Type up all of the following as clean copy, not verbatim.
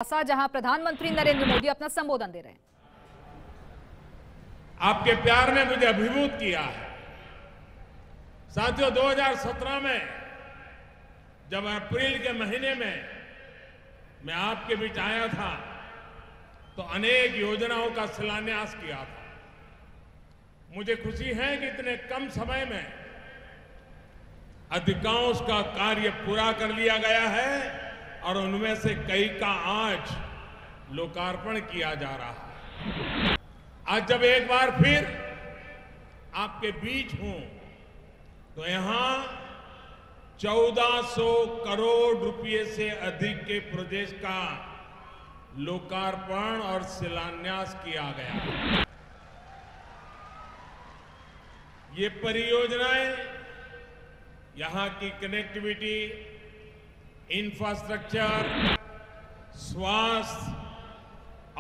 जहां प्रधानमंत्री नरेंद्र मोदी अपना संबोधन दे रहे हैं। आपके प्यार ने मुझे अभिभूत किया है। साथियों, 2017 में जब अप्रैल के महीने में मैं आपके बीच आया था तो अनेक योजनाओं का शिलान्यास किया था। मुझे खुशी है कि इतने कम समय में अधिकांश का कार्य पूरा कर लिया गया है और उनमें से कई का आज लोकार्पण किया जा रहा है। आज जब एक बार फिर आपके बीच हूं तो यहां 1400 करोड़ रुपए से अधिक के प्रोजेक्ट का लोकार्पण और शिलान्यास किया गया। ये परियोजनाएं यहां की कनेक्टिविटी, इंफ्रास्ट्रक्चर, स्वास्थ्य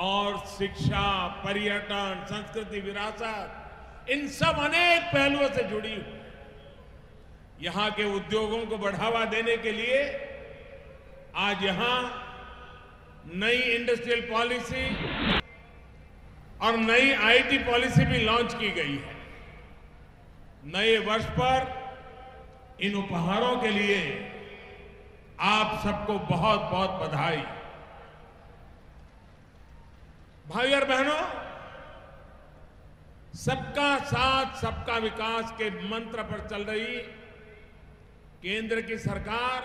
और शिक्षा, पर्यटन, संस्कृति, विरासत, इन सब अनेक पहलुओं से जुड़ी हुई। यहां के उद्योगों को बढ़ावा देने के लिए आज यहां नई इंडस्ट्रियल पॉलिसी और नई आईटी पॉलिसी भी लॉन्च की गई है। नए वर्ष पर इन उपहारों के लिए आप सबको बहुत बहुत बधाई। भाई और बहनों, सबका साथ सबका विकास के मंत्र पर चल रही केंद्र की सरकार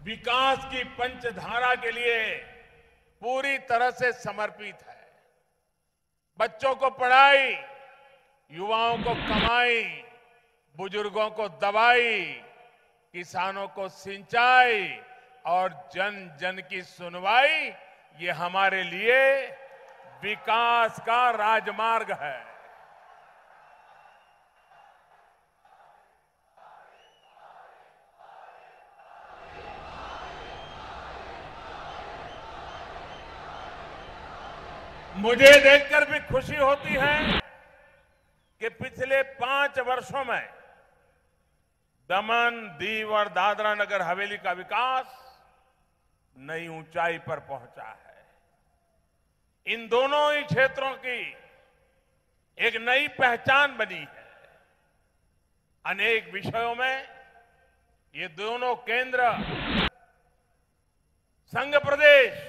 विकास की पंचधारा के लिए पूरी तरह से समर्पित है। बच्चों को पढ़ाई, युवाओं को कमाई, बुजुर्गों को दवाई, किसानों को सिंचाई और जन जन की सुनवाई, ये हमारे लिए विकास का राजमार्ग है। मुझे देखकर भी खुशी होती है कि पिछले 5 वर्षों में दमन, दीव और दादरा नगर हवेली का विकास नई ऊंचाई पर पहुंचा है। इन दोनों ही क्षेत्रों की एक नई पहचान बनी है। अनेक विषयों में ये दोनों केंद्र संघ प्रदेश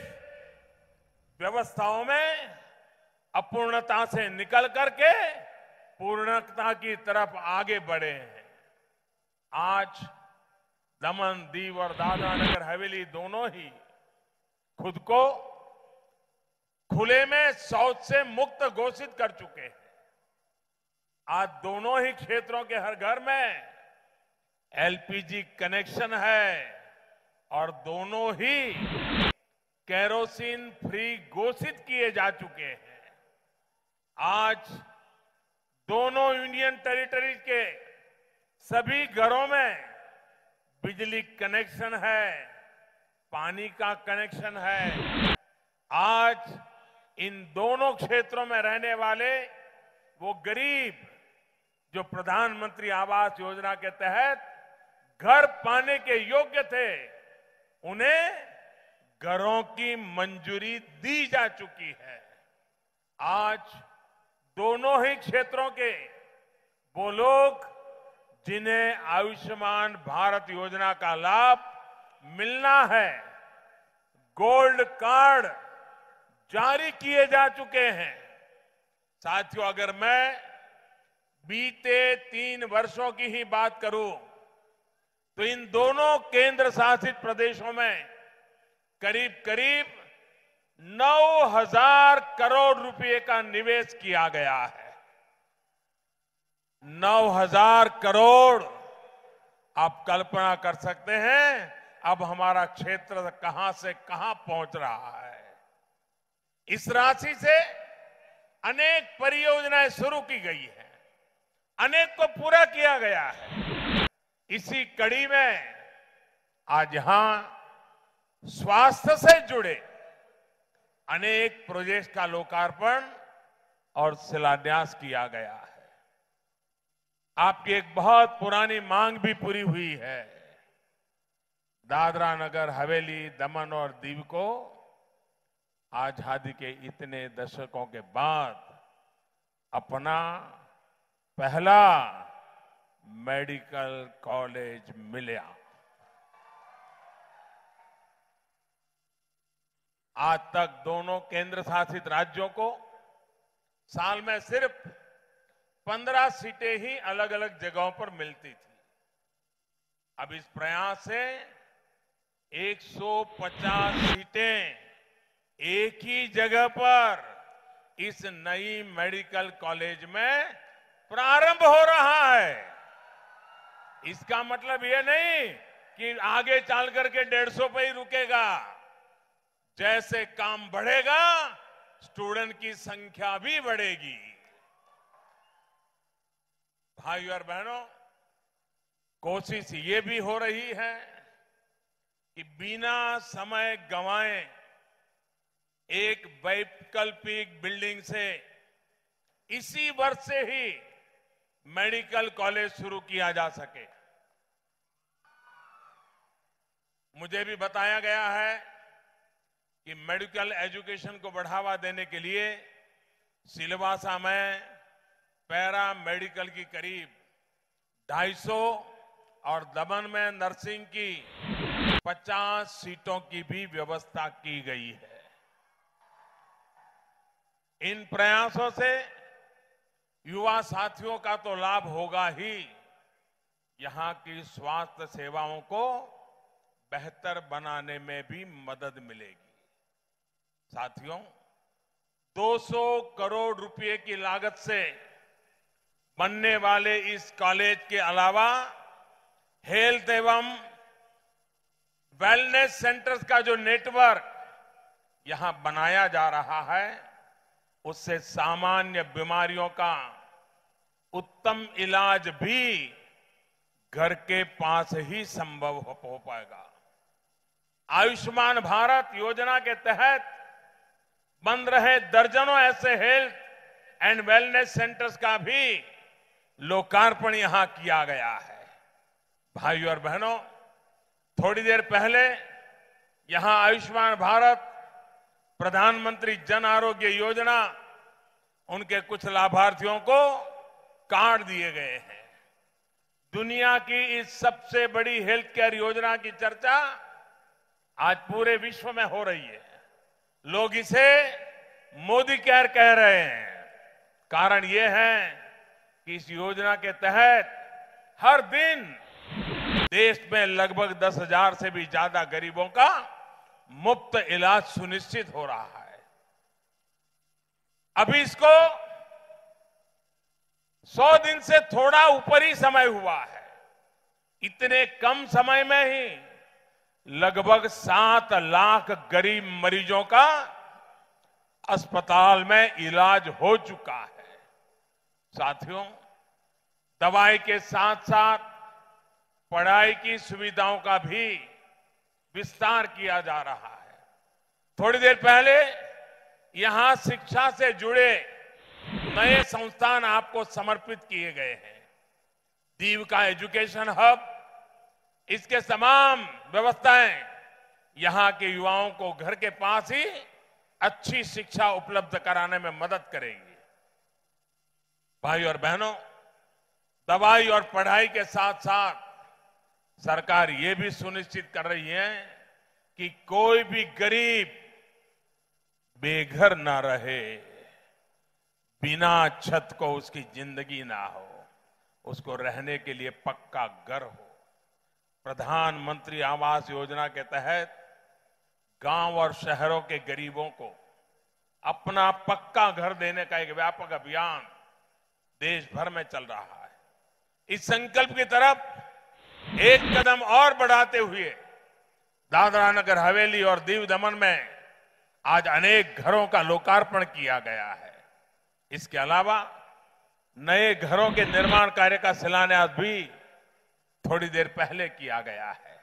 व्यवस्थाओं में अपूर्णता से निकल करके पूर्णता की तरफ आगे बढ़े हैं। आज दमन, दीव और दादरा नगर हवेली दोनों ही खुद को खुले में शौच से मुक्त घोषित कर चुके हैं। आज दोनों ही क्षेत्रों के हर घर में एलपीजी कनेक्शन है और दोनों ही केरोसिन फ्री घोषित किए जा चुके हैं। आज दोनों यूनियन टेरिटरी के सभी घरों में बिजली कनेक्शन है, पानी का कनेक्शन है। आज इन दोनों क्षेत्रों में रहने वाले वो गरीब जो प्रधानमंत्री आवास योजना के तहत घर पाने के योग्य थे, उन्हें घरों की मंजूरी दी जा चुकी है। आज दोनों ही क्षेत्रों के वो लोग जिन्हें आयुष्मान भारत योजना का लाभ मिलना है, गोल्ड कार्ड जारी किए जा चुके हैं। साथियों, अगर मैं बीते 3 वर्षों की ही बात करूं तो इन दोनों केंद्र शासित प्रदेशों में करीब करीब 9,000 करोड़ रुपए का निवेश किया गया है। 9,000 करोड़। आप कल्पना कर सकते हैं अब हमारा क्षेत्र कहां से कहां पहुंच रहा है। इस राशि से अनेक परियोजनाएं शुरू की गई हैं, अनेक को पूरा किया गया है। इसी कड़ी में आज यहां स्वास्थ्य से जुड़े अनेक प्रोजेक्ट का लोकार्पण और शिलान्यास किया गया है। आपकी एक बहुत पुरानी मांग भी पूरी हुई है। दादरा नगर हवेली, दमन और दीव को आजादी के इतने दशकों के बाद अपना पहला मेडिकल कॉलेज मिला। आज तक दोनों केंद्र शासित राज्यों को साल में सिर्फ 15 सीटें ही अलग अलग जगहों पर मिलती थी। अब इस प्रयास से 150 सीटें एक ही जगह पर इस नई मेडिकल कॉलेज में प्रारंभ हो रहा है। इसका मतलब यह नहीं कि आगे चल करके 150 पे ही रुकेगा। जैसे काम बढ़ेगा, स्टूडेंट की संख्या भी बढ़ेगी। भाइयों और बहनों, कोशिश ये भी हो रही है कि बिना समय गंवाए एक वैकल्पिक बिल्डिंग से इसी वर्ष से ही मेडिकल कॉलेज शुरू किया जा सके। मुझे भी बताया गया है कि मेडिकल एजुकेशन को बढ़ावा देने के लिए सिलवासा में पैरा मेडिकल की करीब 250 और दमन में नर्सिंग की 50 सीटों की भी व्यवस्था की गई है। इन प्रयासों से युवा साथियों का तो लाभ होगा ही, यहां की स्वास्थ्य सेवाओं को बेहतर बनाने में भी मदद मिलेगी। साथियों, 200 करोड़ रुपए की लागत से बनने वाले इस कॉलेज के अलावा हेल्थ एवं वेलनेस सेंटर्स का जो नेटवर्क यहां बनाया जा रहा है, उससे सामान्य बीमारियों का उत्तम इलाज भी घर के पास ही संभव हो पाएगा। आयुष्मान भारत योजना के तहत बन रहे दर्जनों ऐसे हेल्थ एंड वेलनेस सेंटर्स का भी लोकार्पण यहां किया गया है। भाइयों और बहनों, थोड़ी देर पहले यहां आयुष्मान भारत, प्रधानमंत्री जन आरोग्य योजना, उनके कुछ लाभार्थियों को कार्ड दिए गए हैं। दुनिया की इस सबसे बड़ी हेल्थ केयर योजना की चर्चा आज पूरे विश्व में हो रही है। लोग इसे मोदी केयर कह रहे हैं। कारण यह है कि इस योजना के तहत हर दिन देश में लगभग 10,000 से भी ज्यादा गरीबों का मुफ्त इलाज सुनिश्चित हो रहा है। अभी इसको 100 दिन से थोड़ा ऊपर ही समय हुआ है। इतने कम समय में ही लगभग 7 लाख गरीब मरीजों का अस्पताल में इलाज हो चुका है। साथियों, दवाई के साथ साथ पढ़ाई की सुविधाओं का भी विस्तार किया जा रहा है। थोड़ी देर पहले यहां शिक्षा से जुड़े नए संस्थान आपको समर्पित किए गए हैं। दीव का एजुकेशन हब, इसके तमाम व्यवस्थाएं यहां के युवाओं को घर के पास ही अच्छी शिक्षा उपलब्ध कराने में मदद करेगी। भाई और बहनों, दवाई और पढ़ाई के साथ साथ सरकार ये भी सुनिश्चित कर रही है कि कोई भी गरीब बेघर ना रहे, बिना छत को उसकी जिंदगी ना हो, उसको रहने के लिए पक्का घर हो। प्रधानमंत्री आवास योजना के तहत गांव और शहरों के गरीबों को अपना पक्का घर देने का एक व्यापक अभियान देश भर में चल रहा है। इस संकल्प की तरफ एक कदम और बढ़ाते हुए दादरा नगर हवेली और दीव दमन में आज अनेक घरों का लोकार्पण किया गया है। इसके अलावा नए घरों के निर्माण कार्य का शिलान्यास भी थोड़ी देर पहले किया गया है।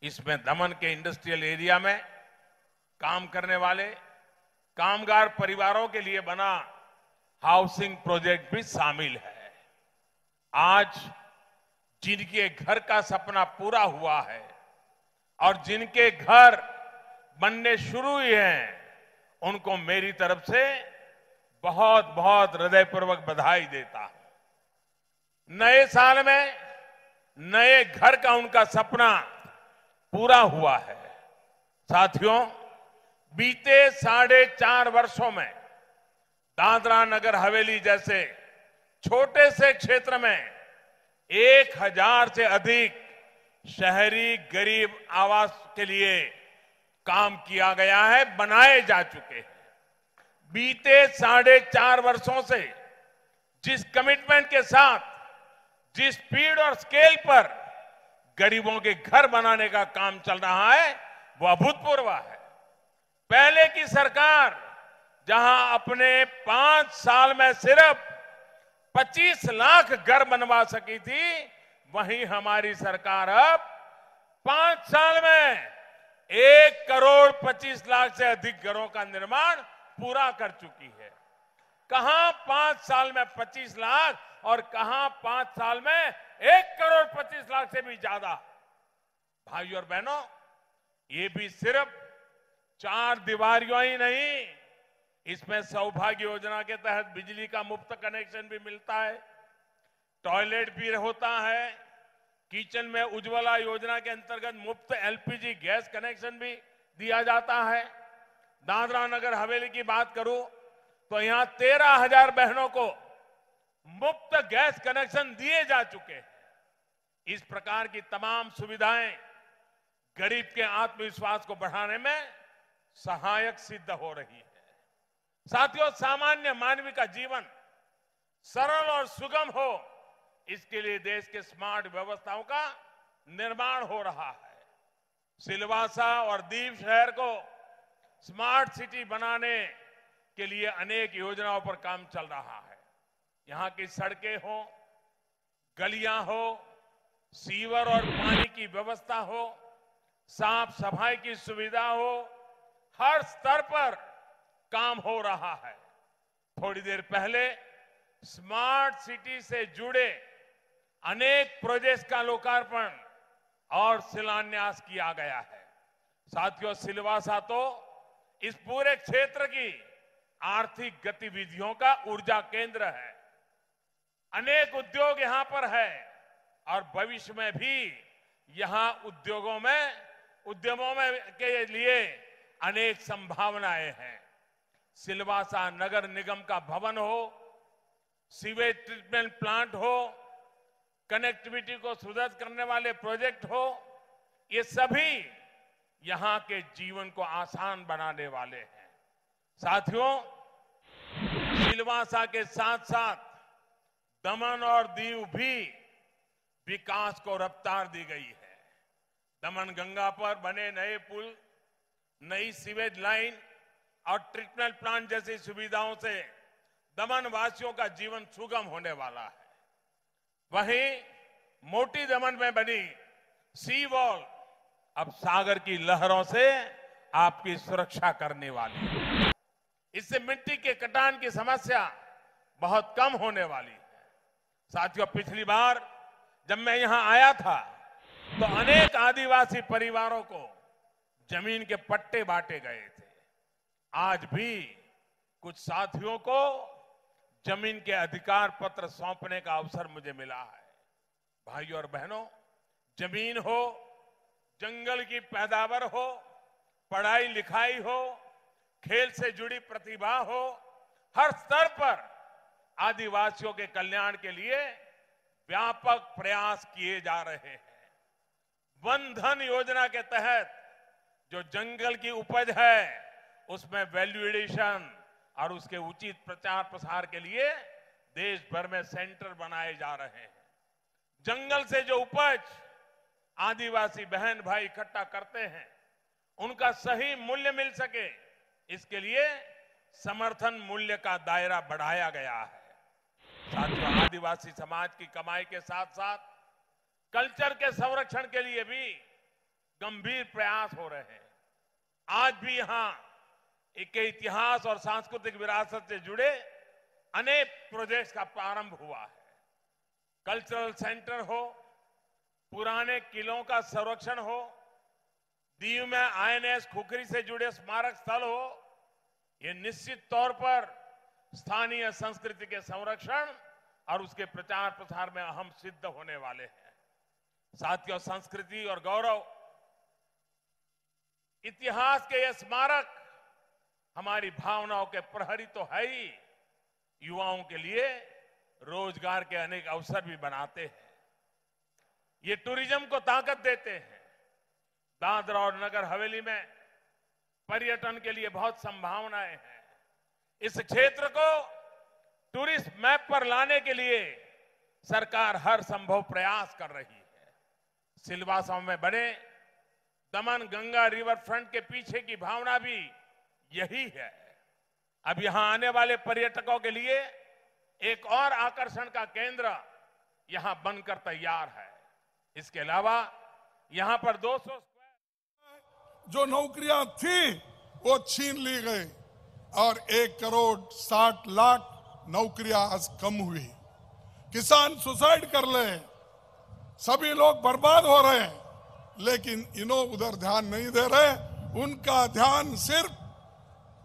इसमें दमन के इंडस्ट्रियल एरिया में काम करने वाले कामगार परिवारों के लिए बना हाउसिंग प्रोजेक्ट भी शामिल है। आज जिनके घर का सपना पूरा हुआ है, और जिनके घर बनने शुरू हुए हैं उनको मेरी तरफ से बहुत बहुत हृदयपूर्वक बधाई देता हूं। नए साल में नए घर का उनका सपना पूरा हुआ है। साथियों, बीते 4.5 वर्षों में दादरा नगर हवेली जैसे छोटे से क्षेत्र में 1000 से अधिक शहरी गरीब आवास के लिए काम किया गया है, बनाए जा चुके हैं। बीते 4.5 वर्षों से जिस कमिटमेंट के साथ, जिस स्पीड और स्केल पर गरीबों के घर बनाने का काम चल रहा है वो अभूतपूर्व है। पहले की सरकार जहां अपने 5 साल में सिर्फ 25 लाख घर बनवा सकी थी, वहीं हमारी सरकार अब 5 साल में 1,25,00,000 से अधिक घरों का निर्माण पूरा कर चुकी है। कहां 5 साल में 25 लाख और कहां 5 साल में 1,25,00,000 से भी ज्यादा। भाइयों और बहनों, ये भी सिर्फ 4 दीवारियों ही नहीं, इसमें सौभाग्य योजना के तहत बिजली का मुफ्त कनेक्शन भी मिलता है, टॉयलेट भी होता है, किचन में उज्ज्वला योजना के अंतर्गत मुफ्त एलपीजी गैस कनेक्शन भी दिया जाता है। दादरा नगर हवेली की बात करूं तो यहां 13,000 बहनों को मुफ्त गैस कनेक्शन दिए जा चुके हैं। इस प्रकार की तमाम सुविधाएं गरीब के आत्मविश्वास को बढ़ाने में सहायक सिद्ध हो रही है। साथियों, सामान्य मानव का जीवन सरल और सुगम हो, इसके लिए देश के स्मार्ट व्यवस्थाओं का निर्माण हो रहा है। सिलवासा और दीव शहर को स्मार्ट सिटी बनाने के लिए अनेक योजनाओं पर काम चल रहा है। यहां की सड़कें हो, गलियां हो, सीवर और पानी की व्यवस्था हो, साफ सफाई की सुविधा हो, हर स्तर पर काम हो रहा है। थोड़ी देर पहले स्मार्ट सिटी से जुड़े अनेक प्रोजेक्ट्स का लोकार्पण और शिलान्यास किया गया है। साथियों, सिलवासा तो इस पूरे क्षेत्र की आर्थिक गतिविधियों का ऊर्जा केंद्र है। अनेक उद्योग यहां पर है और भविष्य में भी यहां उद्यमों में के लिए अनेक संभावनाएं हैं। सिलवासा नगर निगम का भवन हो, सीवेज ट्रीटमेंट प्लांट हो, कनेक्टिविटी को सुदृढ़ करने वाले प्रोजेक्ट हो, ये सभी यहां के जीवन को आसान बनाने वाले हैं। साथियों, सिलवासा के साथ साथ दमन और दीव भी विकास को रफ्तार दी गई है। दमन गंगा पर बने नए पुल, नई सीवेज लाइन और ट्रीटमेंट प्लांट जैसी सुविधाओं से दमन वासियों का जीवन सुगम होने वाला है। वहीं मोटी दमन में बनी सी वॉल अब सागर की लहरों से आपकी सुरक्षा करने वाली है। इससे मिट्टी के कटान की समस्या बहुत कम होने वाली है। साथियों, पिछली बार जब मैं यहां आया था तो अनेक आदिवासी परिवारों को जमीन के पट्टे बांटे गए थे। आज भी कुछ साथियों को जमीन के अधिकार पत्र सौंपने का अवसर मुझे मिला है। भाइयों और बहनों, जमीन हो, जंगल की पैदावार हो, पढ़ाई लिखाई हो, खेल से जुड़ी प्रतिभा हो, हर स्तर पर आदिवासियों के कल्याण के लिए व्यापक प्रयास किए जा रहे हैं। वन धन योजना के तहत जो जंगल की उपज है उसमें वैल्यू एडिशन और उसके उचित प्रचार प्रसार के लिए देश भर में सेंटर बनाए जा रहे हैं। जंगल से जो उपज आदिवासी बहन भाई इकट्ठा करते हैं उनका सही मूल्य मिल सके, इसके लिए समर्थन मूल्य का दायरा बढ़ाया गया है। साथियों, आदिवासी समाज की कमाई के साथ साथ कल्चर के संरक्षण के लिए भी गंभीर प्रयास हो रहे हैं। आज भी यहां एक इतिहास और सांस्कृतिक विरासत से जुड़े अनेक प्रोजेक्ट्स का प्रारंभ हुआ है। कल्चरल सेंटर हो, पुराने किलों का संरक्षण हो, दीव में आईएनएस खुखरी से जुड़े स्मारक स्थल हो, ये निश्चित तौर पर स्थानीय संस्कृति के संरक्षण और उसके प्रचार प्रसार में अहम सिद्ध होने वाले हैं। साथियों, संस्कृति और गौरव, इतिहास के ये स्मारक हमारी भावनाओं के प्रहरी तो है ही, युवाओं के लिए रोजगार के अनेक अवसर भी बनाते हैं। ये टूरिज्म को ताकत देते हैं। दादरा और नगर हवेली में पर्यटन के लिए बहुत संभावनाएं हैं। इस क्षेत्र को टूरिस्ट मैप पर लाने के लिए सरकार हर संभव प्रयास कर रही है। सिलवासा में बने दमन गंगा रिवर फ्रंट के पीछे की भावना भी यही है। अब यहां आने वाले पर्यटकों के लिए एक और आकर्षण का केंद्र यहां बनकर तैयार है। इसके अलावा यहां पर 200 जो नौकरियां थी वो छीन ली गई और 1,60,00,000 नौकरियां आज कम हुई। किसान सुसाइड कर ले, सभी लोग बर्बाद हो रहे हैं, लेकिन इन्हों उधर ध्यान नहीं दे रहे। उनका ध्यान सिर्फ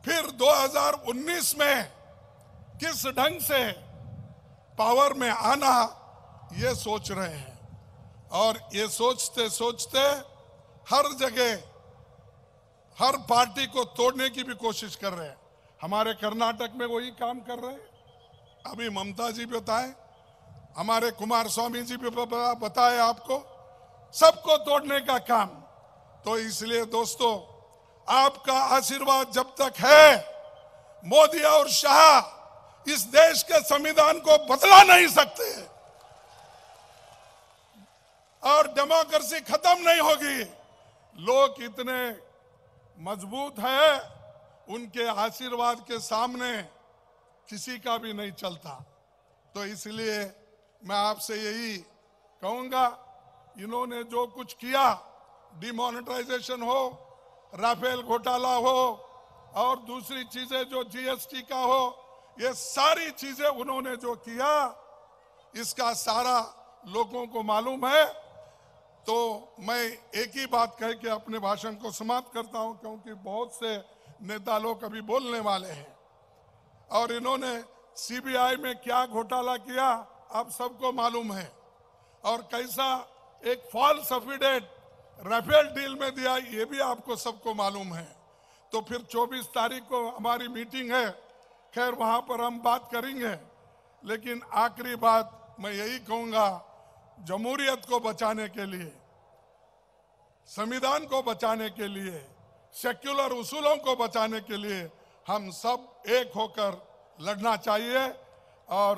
फिर 2019 में किस ढंग से पावर में आना ये सोच रहे हैं। और ये सोचते सोचते हर जगह हर पार्टी को तोड़ने की भी कोशिश कर रहे हैं। हमारे कर्नाटक में वही काम कर रहे हैं। अभी ममता जी बताए, हमारे कुमार स्वामी जी भी बताए आपको, सबको तोड़ने का काम। तो इसलिए दोस्तों, आपका आशीर्वाद जब तक है, मोदी और शाह इस देश के संविधान को बदला नहीं सकते और डेमोक्रेसी खत्म नहीं होगी। लोग इतने मजबूत है, उनके आशीर्वाद के सामने किसी का भी नहीं चलता। तो इसलिए मैं आपसे यही कहूंगा, इन्होंने जो कुछ किया, डिमोनेटाइजेशन हो, राफेल घोटाला हो और दूसरी चीजें जो जीएसटी का हो, ये सारी चीजें उन्होंने जो किया, इसका सारा लोगों को मालूम है। तो मैं एक ही बात कह के अपने भाषण को समाप्त करता हूं, क्योंकि बहुत से नेता लोग अभी बोलने वाले हैं। और इन्होंने सीबीआई में क्या घोटाला किया आप सबको मालूम है, और कैसा एक फॉल्स एफिडेविट राफेल डील में दिया ये भी आपको सबको मालूम है। तो फिर 24 तारीख को हमारी मीटिंग है, खैर वहां पर हम बात करेंगे। लेकिन आखिरी बात मैं यही कहूंगा, जमहूरियत को बचाने के लिए, संविधान को बचाने के लिए, सेक्युलर उसूलों को बचाने के लिए हम सब एक होकर लड़ना चाहिए। और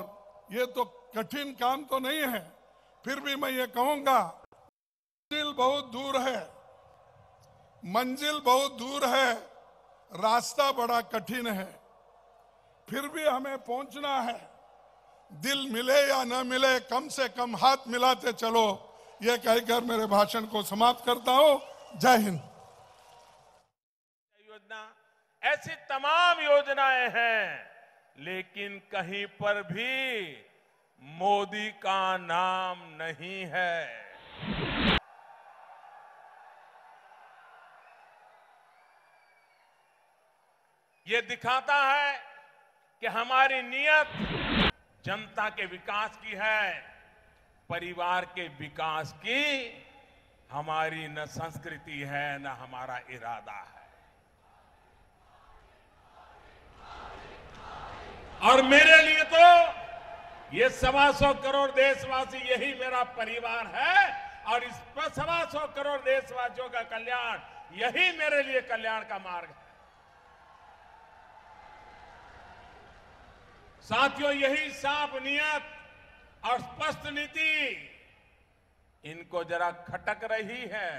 ये तो कठिन काम तो नहीं है, फिर भी मैं ये कहूंगा, मंजिल बहुत दूर है, मंजिल बहुत दूर है, रास्ता बड़ा कठिन है, फिर भी हमें पहुंचना है। दिल मिले या न मिले, कम से कम हाथ मिलाते चलो। ये कहकर मेरे भाषण को समाप्त करता हूं। जय हिंद। योजना, ऐसी तमाम योजनाएं हैं, लेकिन कहीं पर भी मोदी का नाम नहीं है। ये दिखाता है कि हमारी नीयत जनता के विकास की है, परिवार के विकास की हमारी न संस्कृति है न हमारा इरादा है। और मेरे लिए तो ये 125 करोड़ देशवासी यही मेरा परिवार है, और इस 125 करोड़ देशवासियों का कल्याण यही मेरे लिए कल्याण का मार्ग है। साथियों, यही साफ नियत और स्पष्ट नीति इनको जरा खटक रही है।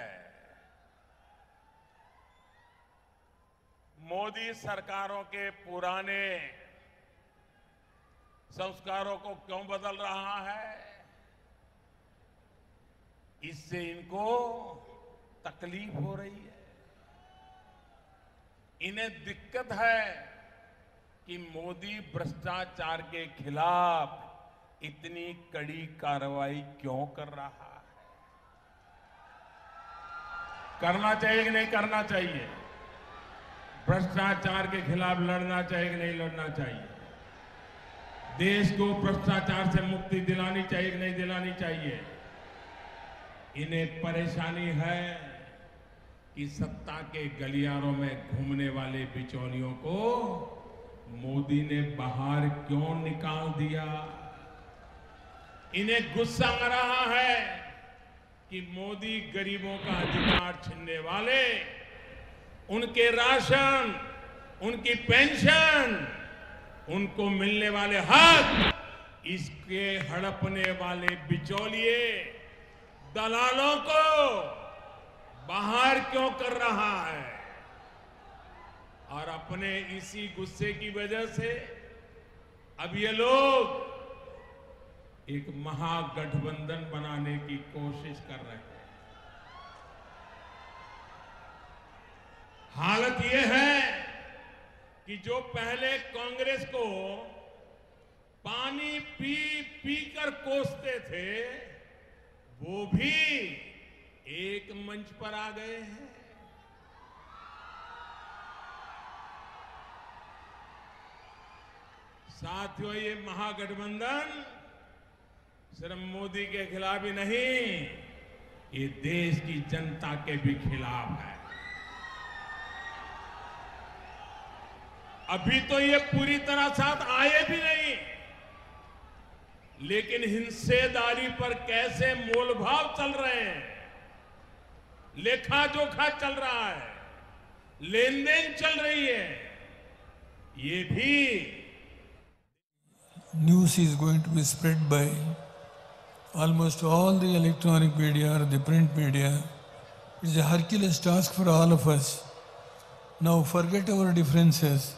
मोदी सरकारों के पुराने संस्कारों को क्यों बदल रहा है? इससे इनको तकलीफ हो रही है। इन्हें दिक्कत है कि मोदी भ्रष्टाचार के खिलाफ इतनी कड़ी कार्रवाई क्यों कर रहा है। करना चाहिए कि नहीं करना चाहिए? भ्रष्टाचार के खिलाफ लड़ना चाहिए कि नहीं लड़ना चाहिए? देश को भ्रष्टाचार से मुक्ति दिलानी चाहिए कि नहीं दिलानी चाहिए? इन्हें परेशानी है कि सत्ता के गलियारों में घूमने वाले बिचौलियों को मोदी ने बाहर क्यों निकाल दिया। इन्हें गुस्सा आ रहा है कि मोदी गरीबों का अधिकार छीनने वाले, उनके राशन, उनकी पेंशन, उनको मिलने वाले हक, इसके हड़पने वाले बिचौलिए, दलालों को बाहर क्यों कर रहा है। और अपने इसी गुस्से की वजह से अब ये लोग एक महागठबंधन बनाने की कोशिश कर रहे हैं। हालत ये है कि जो पहले कांग्रेस को पानी पी पी कर कोसते थे, वो भी एक मंच पर आ गए हैं। साथियों, ये महागठबंधन सिर्फ मोदी के खिलाफ ही नहीं, ये देश की जनता के भी खिलाफ है। अभी तो ये पूरी तरह साथ आए भी नहीं, लेकिन हिस्सेदारी पर कैसे मोलभाव चल रहे हैं, लेखा जोखा चल रहा है, लेन देन चल रही है, ये भी news is going to be spread by almost all the electronic media or the print media. It's a Hercules task for all of us. Now forget our differences.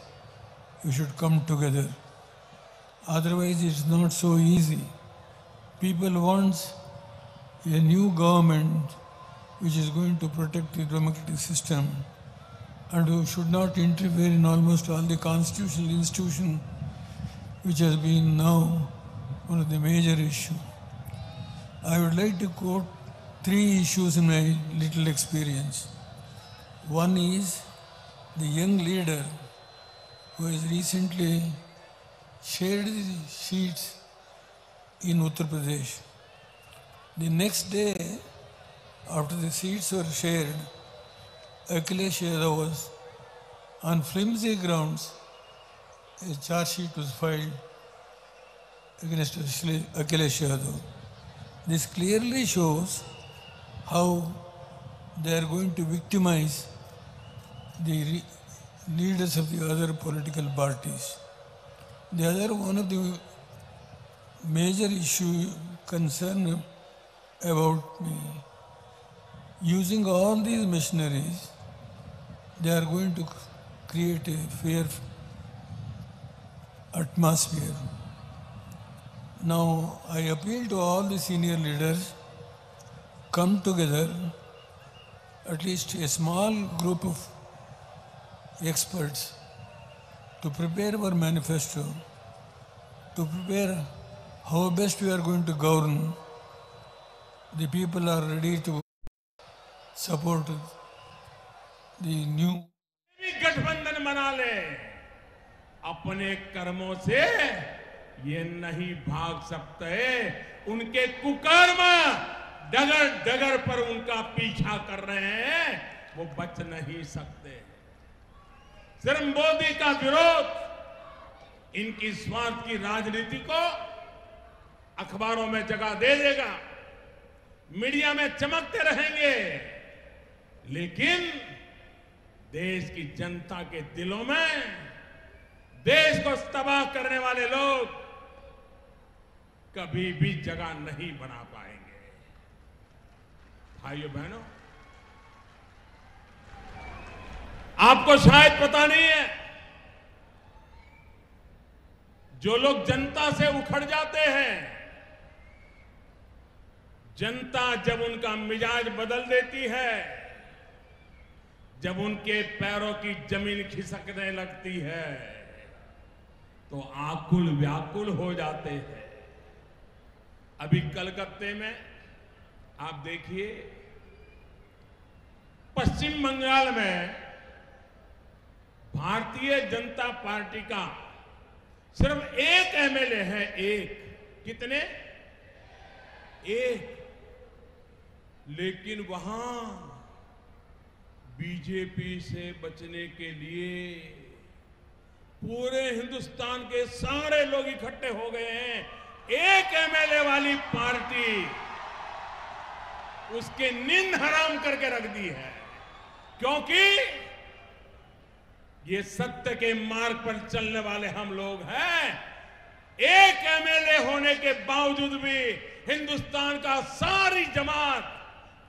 We should come together. Otherwise it's not so easy. People want a new government which is going to protect the democratic system and who should not interfere in almost all the constitutional institutions, which has been now one of the major issues. I would like to quote 3 issues in my little experience. One is the young leader who has recently shared the sheets in Uttar Pradesh. The next day, after the seats were shared, Akhilesh Yadav was on flimsy grounds. A charge sheet was filed against Akhilesh Yadav. This clearly shows how they are going to victimize the leaders of the other political parties. The other one of the major issue concern about me, using all these machineries, they are going to create a fear atmosphere. Now I appeal to all the senior leaders, come together, at least a small group of experts, to prepare our manifesto, to prepare how best we are going to govern. The people are ready to support the new गठबंधन बना ले। अपने कर्मों से ये नहीं भाग सकते। उनके कुकर्म डगर डगर पर उनका पीछा कर रहे हैं, वो बच नहीं सकते। सिर्फ मोदी का विरोध इनकी स्वार्थ की राजनीति को अखबारों में जगह दे देगा, मीडिया में चमकते रहेंगे, लेकिन देश की जनता के दिलों में देश को तबाह करने वाले लोग कभी भी जगह नहीं बना पाएंगे। भाइयों बहनों, आपको शायद पता नहीं है, जो लोग जनता से उखड़ जाते हैं, जनता जब उनका मिजाज बदल देती है, जब उनके पैरों की जमीन खिसकने लगती है, तो आकुल व्याकुल हो जाते हैं। अभी कलकत्ते में आप देखिए, पश्चिम बंगाल में भारतीय जनता पार्टी का सिर्फ एक एमएलए है। एक, कितने? एक। लेकिन वहां बीजेपी से बचने के लिए पूरे हिंदुस्तान के सारे लोग इकट्ठे हो गए हैं। एक एमएलए वाली पार्टी उसके नींद हराम करके रख दी है, क्योंकि ये सत्य के मार्ग पर चलने वाले हम लोग हैं। एक एमएलए होने के बावजूद भी हिंदुस्तान का सारी जमात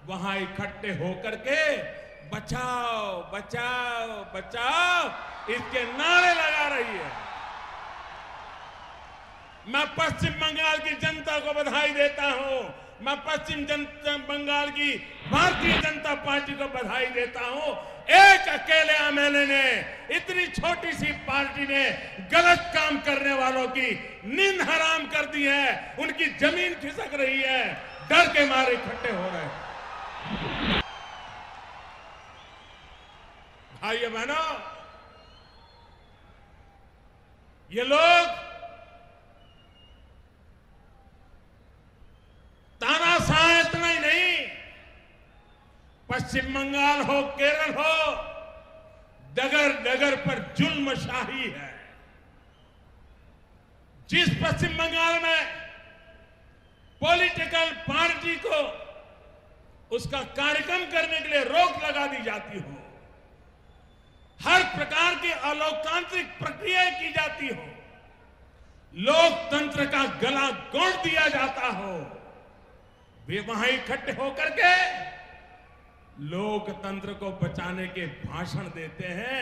वहां इकट्ठे होकर के बचाओ बचाओ बचाओ इसके नारे लगा रही है। मैं पश्चिम बंगाल की जनता को बधाई देता हूं। मैं पश्चिम बंगाल की भारतीय जनता पार्टी को बधाई देता हूं। एक अकेले एमएलए ने, इतनी छोटी सी पार्टी ने गलत काम करने वालों की नींद हराम कर दी है। उनकी जमीन खिसक रही है, डर के मारे इकट्ठे हो रहे हैं। भाइयों बहनों, ये लोग तानाशाह इतना ही नहीं, पश्चिम बंगाल हो, केरल हो, डगर डगर पर जुल्मशाही है। जिस पश्चिम बंगाल में पॉलिटिकल पार्टी को उसका कार्यक्रम करने के लिए रोक लगा दी जाती हो, हर प्रकार की अलोकतांत्रिक प्रक्रियाएं की जाती हो, लोकतंत्र का गला घोंट दिया जाता हो, वे वहां इकट्ठे होकर के लोकतंत्र को बचाने के भाषण देते हैं।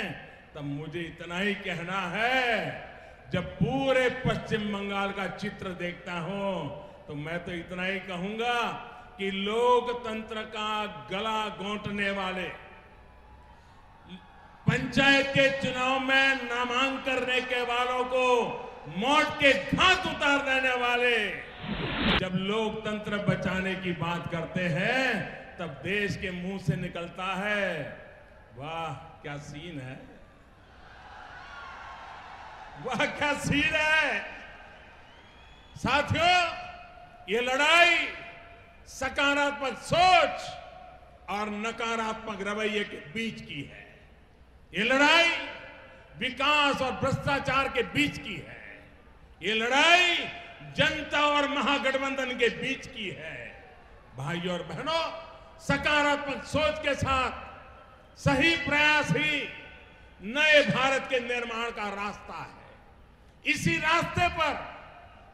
तब मुझे इतना ही कहना है, जब पूरे पश्चिम बंगाल का चित्र देखता हूं तो मैं तो इतना ही कहूंगा कि लोकतंत्र का गला घोंटने वाले, पंचायत के चुनाव में नामांकन करने के वालों को मौत के घाट उतार देने वाले जब लोकतंत्र बचाने की बात करते हैं, तब देश के मुंह से निकलता है, वाह क्या सीन है, वाह क्या सीन है। साथियों, ये लड़ाई सकारात्मक सोच और नकारात्मक रवैये के बीच की है। ये लड़ाई विकास और भ्रष्टाचार के बीच की है। ये लड़ाई जनता और महागठबंधन के बीच की है। भाइयों और बहनों, सकारात्मक सोच के साथ सही प्रयास ही नए भारत के निर्माण का रास्ता है। इसी रास्ते पर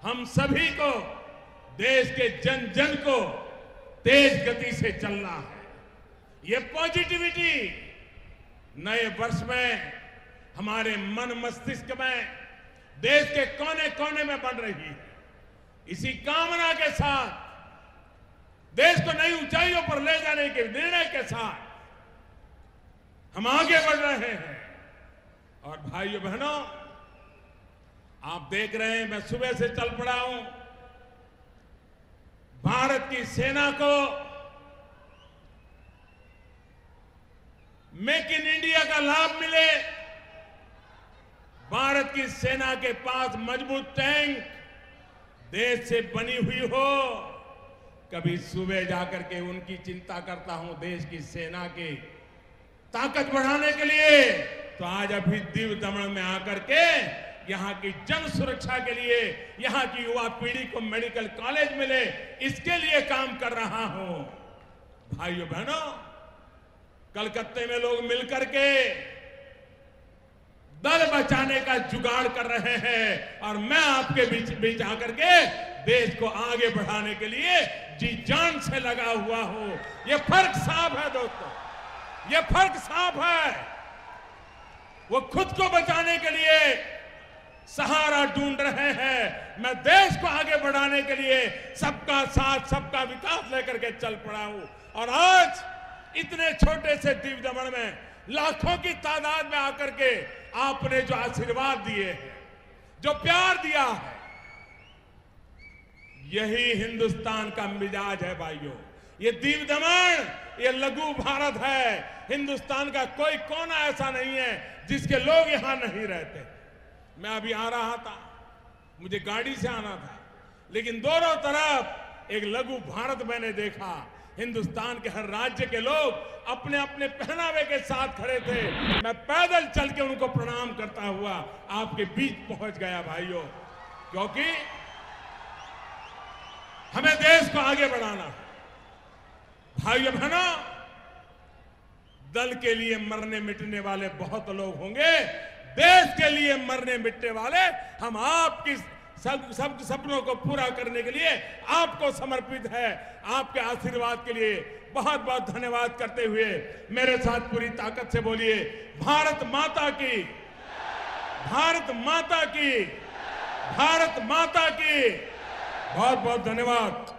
हम सभी को, देश के जन जन को तेज गति से चलना है। ये पॉजिटिविटी नए वर्ष में हमारे मन मस्तिष्क में, देश के कोने कोने में बढ़ रही है। इसी कामना के साथ, देश को नई ऊंचाइयों पर ले जाने के निर्णय के साथ हम आगे बढ़ रहे हैं। और भाइयों बहनों, आप देख रहे हैं, मैं सुबह से चल पड़ा हूं। भारत की सेना को मेक इन इंडिया का लाभ मिले, भारत की सेना के पास मजबूत टैंक देश से बनी हुई हो, कभी सुबह जाकर के उनकी चिंता करता हूं देश की सेना की ताकत बढ़ाने के लिए, तो आज अभी दीव दमन में आकर के यहां की जन सुरक्षा के लिए, यहां की युवा पीढ़ी को मेडिकल कॉलेज मिले, इसके लिए काम कर रहा हूं। भाइयों बहनों, कलकत्ते में लोग मिलकर के दल बचाने का जुगाड़ कर रहे हैं और मैं आपके बीच आकर के देश को आगे बढ़ाने के लिए जी जान से लगा हुआ हूं। ये फर्क साफ है दोस्तों, ये फर्क साफ है। वो खुद को बचाने के लिए सहारा ढूंढ रहे हैं, मैं देश को आगे बढ़ाने के लिए सबका साथ, सबका विकास लेकर के चल पड़ा हूं। और आज इतने छोटे से दीव दमन में लाखों की तादाद में आकर के आपने जो आशीर्वाद दिए हैं, जो प्यार दिया है, यही हिंदुस्तान का मिजाज है भाइयों, ये दीव दमन, ये लघु भारत है। हिंदुस्तान का कोई कोना ऐसा नहीं है जिसके लोग यहां नहीं रहते। मैं अभी आ रहा था, मुझे गाड़ी से आना था, लेकिन दोनों तरफ एक लघु भारत मैंने देखा। हिंदुस्तान के हर राज्य के लोग अपने अपने पहनावे के साथ खड़े थे। मैं पैदल चल के उनको प्रणाम करता हुआ आपके बीच पहुंच गया भाइयों, क्योंकि हमें देश को आगे बढ़ाना है। भाइयों बहनों, दल के लिए मरने मिटने वाले बहुत लोग होंगे, देश के लिए मरने मिटने वाले हम आपकी सब सपनों को पूरा करने के लिए आपको समर्पित है। आपके आशीर्वाद के लिए बहुत बहुत धन्यवाद करते हुए मेरे साथ पूरी ताकत से बोलिए, भारत माता की, भारत माता की, भारत माता की। बहुत बहुत धन्यवाद।